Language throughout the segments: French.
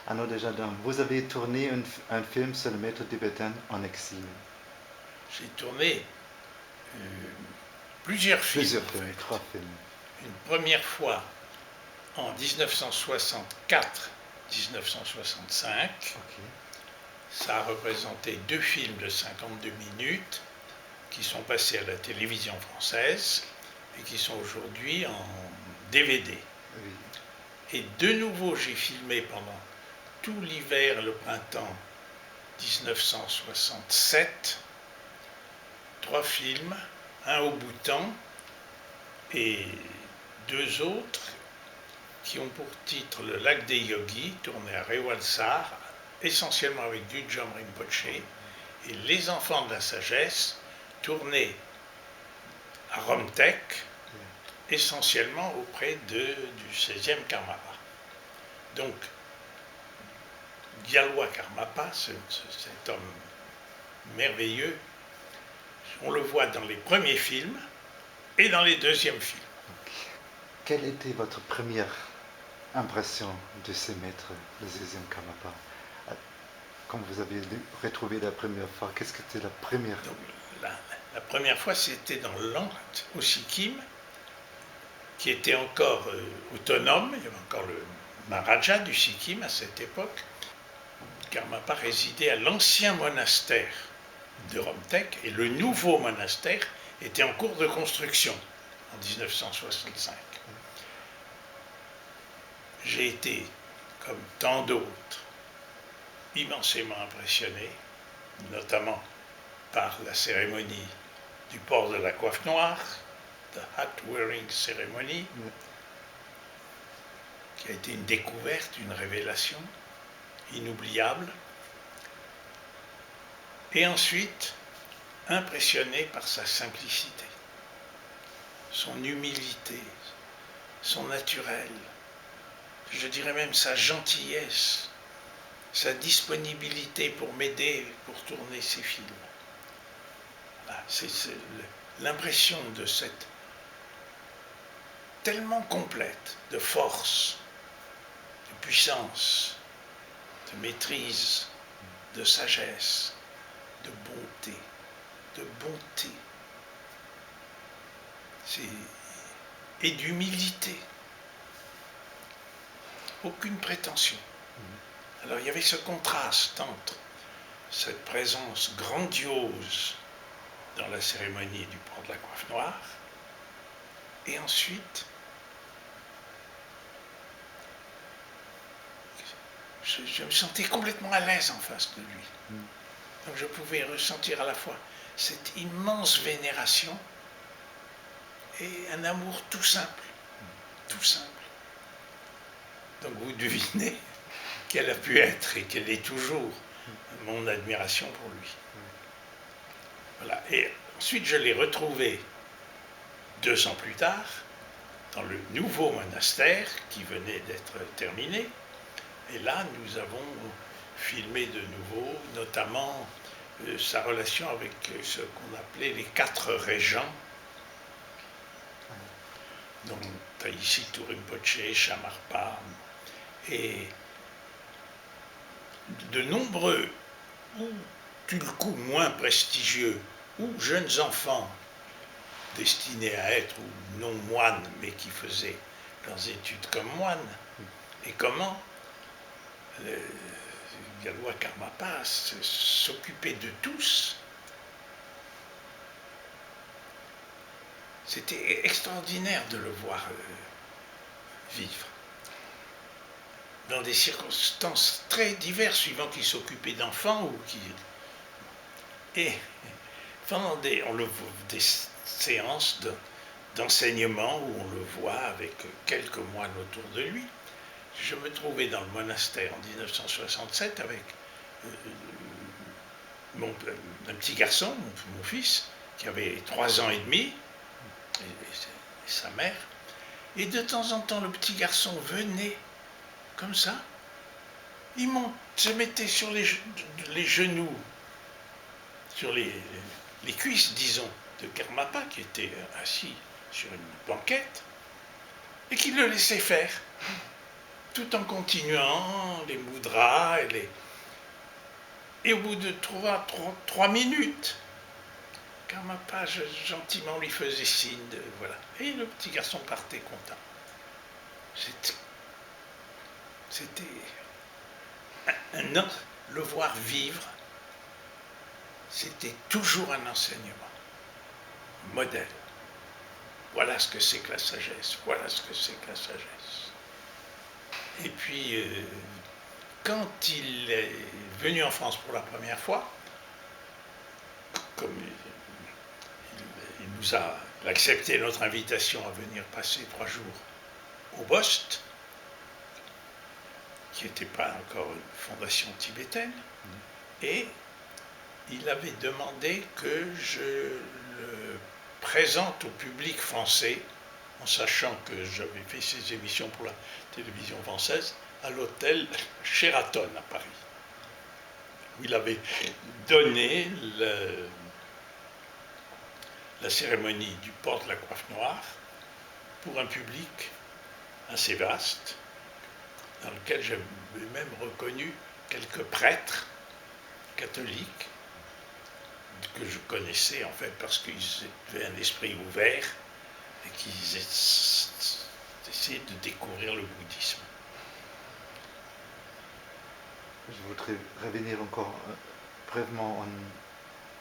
Arnaud Desjardins, vous avez tourné un film sur le maître tibétain en exil. J'ai tourné plusieurs films. Plusieurs films, 3 films. Une première fois en 1964-1965. Ok. Ça a représenté 2 films de 52 minutes qui sont passés à la télévision française et qui sont aujourd'hui en DVD. Oui. Et de nouveau, j'ai filmé pendant tout l'hiver et le printemps 1967 3 films, un au Bhoutan et 2 autres qui ont pour titre Le lac des yogis, tourné à Rewalsar, essentiellement avec Dudjom Rinpoche, et Les enfants de la sagesse, tourné à Romtek, essentiellement auprès du 16e Karmapa. Donc, Gyalwa Karmapa, cet homme merveilleux, on le voit dans les premiers films et dans les deuxièmes films. Quelle était votre première impression de ces maîtres, le 16e Karmapa? Quand vous avez retrouvé la première fois, qu'est-ce que c'était la première? Donc, la première fois, c'était dans l'Ant au Sikkim, qui était encore autonome. Il y avait encore le Maharaja du Sikkim à cette époque. Karmapa résidait à l'ancien monastère de Romtek et le nouveau monastère était en cours de construction en 1965. J'ai été, comme tant d'autres, immensément impressionné, notamment par la cérémonie du port de la coiffe noire, the hat wearing ceremony, qui a été une découverte, une révélation inoubliable. Et ensuite, impressionné par sa simplicité, son humilité, son naturel, je dirais même sa gentillesse, sa disponibilité pour m'aider pour tourner ces films. Voilà, c'est l'impression de cette tellement complète de force, de puissance, de maîtrise, de sagesse, de bonté, et d'humilité. Aucune prétention. Alors il y avait ce contraste entre cette présence grandiose dans la cérémonie du port de la coiffe noire et ensuite je me sentais complètement à l'aise en face de lui. Donc je pouvais ressentir à la fois cette immense vénération et un amour tout simple. Tout simple. Donc vous devinez quelle a pu être et quelle est toujours mon admiration pour lui. Voilà. Et ensuite je l'ai retrouvé 2 ans plus tard dans le nouveau monastère qui venait d'être terminé. Et là, nous avons filmé de nouveau, notamment sa relation avec ce qu'on appelait les 4 régents. Donc, Taïsi Rinpoche, Shamarpa, et de nombreux, ou tulku moins prestigieux, ou jeunes enfants destinés à être ou non moines, mais qui faisaient leurs études comme moines. Et comment Gyalwa Karmapa s'occupait de tous. C'était extraordinaire de le voir vivre dans des circonstances très diverses, suivant qu'il s'occupait d'enfants ou qui... Et pendant des séances d'enseignement où on le voit avec quelques moines autour de lui, je me trouvais dans le monastère en 1967 avec un petit garçon, mon fils, qui avait 3 ans et demi, et sa mère. Et de temps en temps, le petit garçon venait comme ça. Il se mettait sur les genoux, sur les cuisses, disons, de Karmapa, qui était assis sur une banquette, et qui le laissait faire. tout en continuant les moudras et au bout de 3 minutes, Karmapa gentiment lui faisait signe de voilà. Et le petit garçon partait content. C'était le voir vivre, c'était toujours un enseignement, modèle. Voilà ce que c'est que la sagesse, voilà ce que c'est que la sagesse. Et puis, quand il est venu en France pour la première fois, comme il nous a accepté notre invitation à venir passer 3 jours au Bost, qui n'était pas encore une fondation tibétaine, et il avait demandé que je le présente au public français, en sachant que j'avais fait ces émissions pour la télévision française, à l'hôtel Sheraton à Paris, où il avait donné la cérémonie du port de la coiffe noire pour un public assez vaste, dans lequel j'avais même reconnu quelques prêtres catholiques que je connaissais en fait parce qu'ils avaient un esprit ouvert et qu'ils essayaient de découvrir le bouddhisme. Je voudrais revenir encore brièvement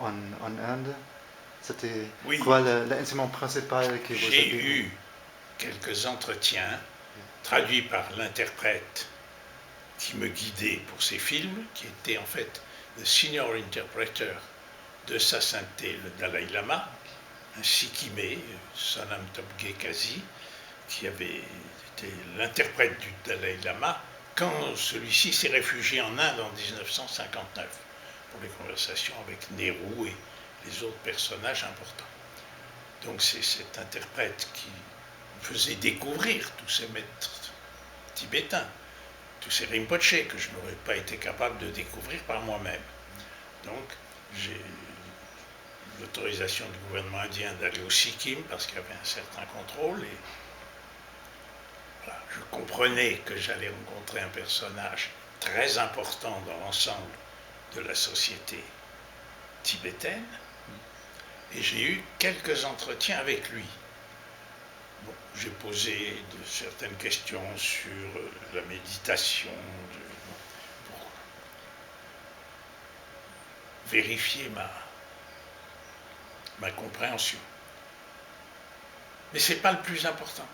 en Inde. C'était quoi l'enseignement principal que vous avez eu? J'ai eu quelques entretiens traduits par l'interprète qui me guidait pour ces films, qui était en fait le senior interpreter de Sa Sainteté le Dalai Lama, un Sikkimé, Sonam Topge Kazi, qui avait été l'interprète du Dalai Lama quand celui-ci s'est réfugié en Inde en 1959 pour les conversations avec Nehru et les autres personnages importants. Donc c'est cet interprète qui faisait découvrir tous ces maîtres tibétains, tous ces Rinpoché que je n'aurais pas été capable de découvrir par moi-même. Donc j'ai l'autorisation du gouvernement indien d'aller au Sikkim parce qu'il y avait un certain contrôle et voilà, je comprenais que j'allais rencontrer un personnage très important dans l'ensemble de la société tibétaine et j'ai eu quelques entretiens avec lui. Bon, j'ai posé certaines questions sur la méditation pour vérifier ma compréhension. Mais ce n'est pas le plus important.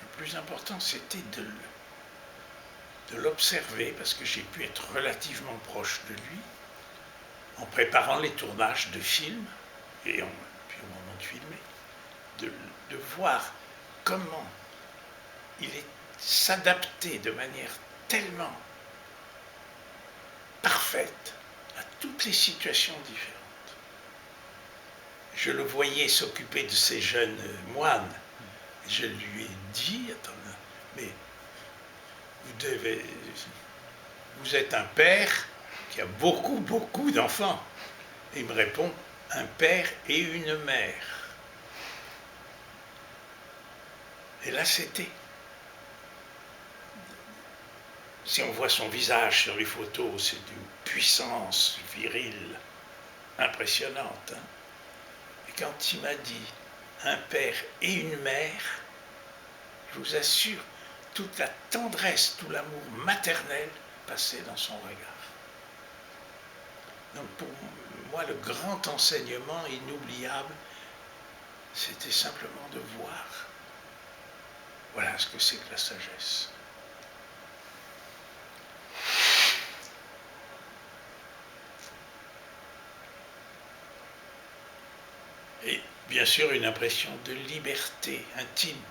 Le plus important, c'était de l'observer, parce que j'ai pu être relativement proche de lui, en préparant les tournages de films, et puis au moment de filmer, de voir comment il s'adaptait de manière tellement parfaite à toutes les situations différentes. Je le voyais s'occuper de ces jeunes moines. Je lui ai dit, attends, mais vous êtes un père qui a beaucoup d'enfants. Et il me répond, un père et une mère. Et là, c'était... Si on voit son visage sur les photos, c'est d'une puissance virile impressionnante. Hein. Et quand il m'a dit un père et une mère, je vous assure, toute la tendresse, tout l'amour maternel passait dans son regard. Donc pour moi, le grand enseignement inoubliable, c'était simplement de voir. Voilà ce que c'est que la sagesse. Et bien sûr, une impression de liberté intime.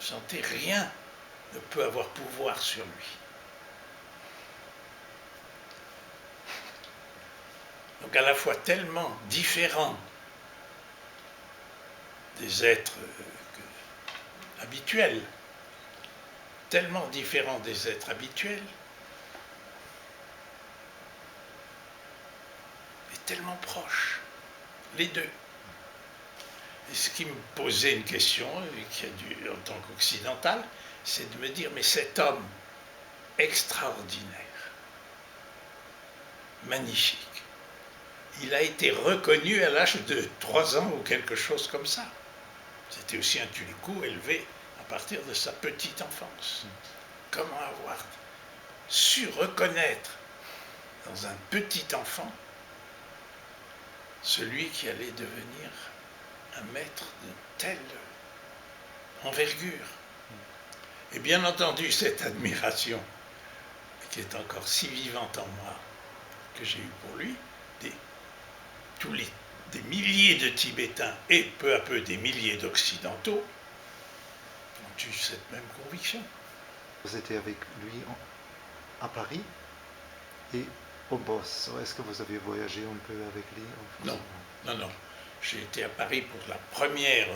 Vous sentez, rien ne peut avoir pouvoir sur lui. Donc à la fois tellement différent des êtres habituels, tellement différent des êtres habituels, mais tellement proches, les deux. Et ce qui me posait une question, et qui a dû, en tant qu'occidental, c'est de me dire, mais cet homme extraordinaire, magnifique, il a été reconnu à l'âge de 3 ans ou quelque chose comme ça. C'était aussi un tulkou élevé à partir de sa petite enfance. Comment avoir su reconnaître dans un petit enfant celui qui allait devenir un maître de telle envergure. Et bien entendu, cette admiration, qui est encore si vivante en moi, que j'ai eue pour lui, des milliers de Tibétains et peu à peu des milliers d'Occidentaux ont eu cette même conviction. Vous étiez avec lui à Paris et au Boss. Est-ce que vous avez voyagé un peu avec lui? Non, non, non. J'ai été à Paris pour la première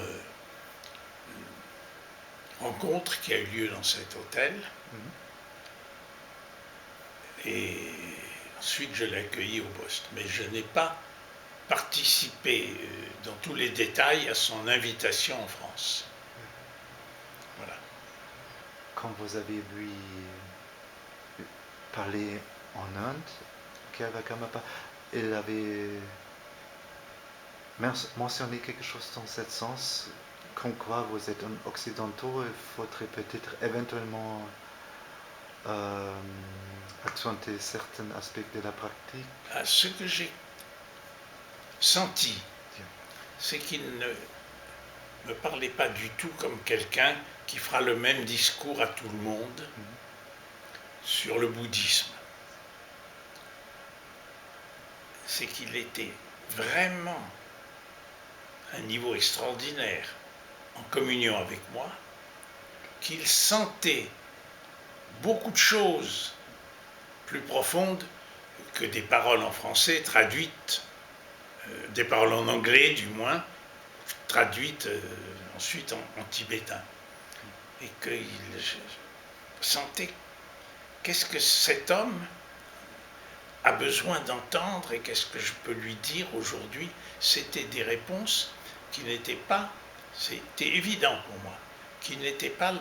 rencontre qui a eu lieu dans cet hôtel. Et ensuite, je l'ai accueilli au Boss. Mais je n'ai pas participé dans tous les détails à son invitation en France. Voilà. Quand vous avez lui parlé en Inde, Khyava Karmapa, il avait mentionné quelque chose dans ce sens, comme quoi vous êtes un occidentaux, il faudrait peut-être éventuellement accentuer certains aspects de la pratique. Ce que j'ai senti, c'est qu'il ne me parlait pas du tout comme quelqu'un qui fera le même discours à tout le monde sur le bouddhisme. C'est qu'il était vraiment à un niveau extraordinaire en communion avec moi, qu'il sentait beaucoup de choses plus profondes que des paroles en français traduites, des paroles en anglais du moins, traduites ensuite en tibétain. Et qu'il sentait qu'est-ce que cet homme a besoin d'entendre et qu'est-ce que je peux lui dire aujourd'hui. C'était des réponses qui n'étaient pas, c'était évident pour moi, qui n'étaient pas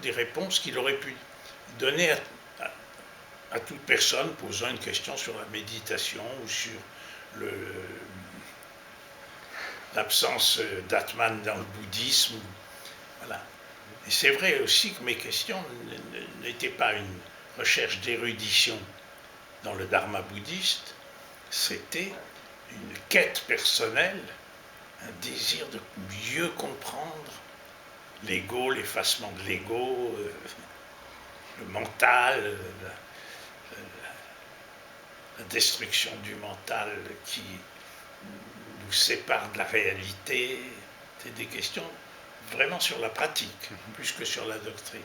des réponses qu'il aurait pu donner à toute personne posant une question sur la méditation ou sur l'absence d'Atman dans le bouddhisme. Voilà. Et c'est vrai aussi que mes questions n'étaient pas une recherche d'érudition dans le dharma bouddhiste, c'était une quête personnelle, un désir de mieux comprendre l'ego, l'effacement de l'ego, le mental, la destruction du mental qui nous sépare de la réalité. C'est des questions vraiment sur la pratique, plus que sur la doctrine.